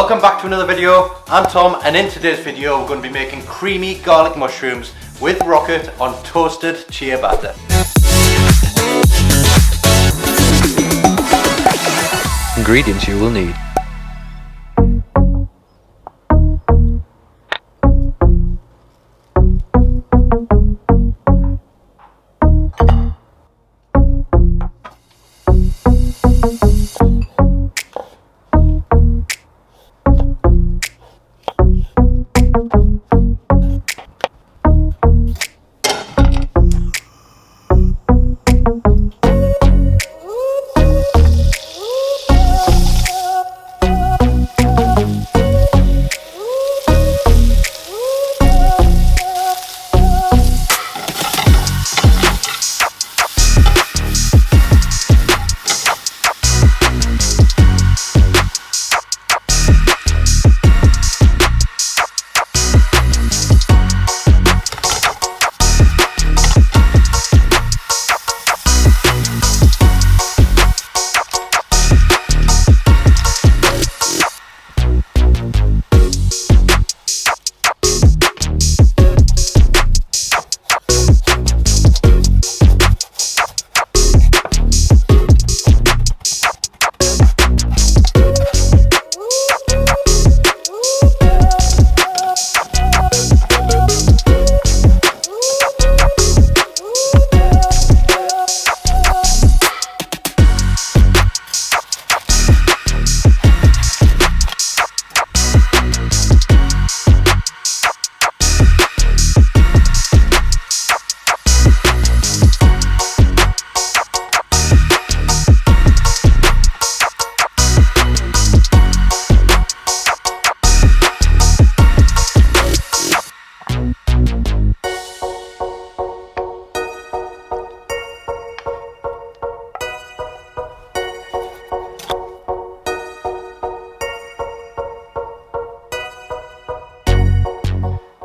Welcome back to another video. I'm Tom, and in today's video we're going to be making creamy garlic mushrooms with rocket on toasted ciabatta. Ingredients you will need: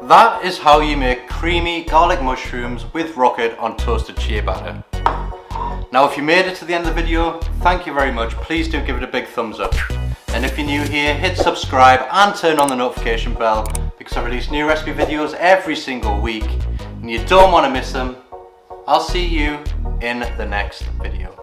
That is how you make creamy garlic mushrooms with rocket on toasted ciabatta. Now if you made it to the end of the video, thank you very much. Please do give it a big thumbs up. And if you're new here, hit subscribe and turn on the notification bell because I release new recipe videos every single week and you don't want to miss them. I'll see you in the next video.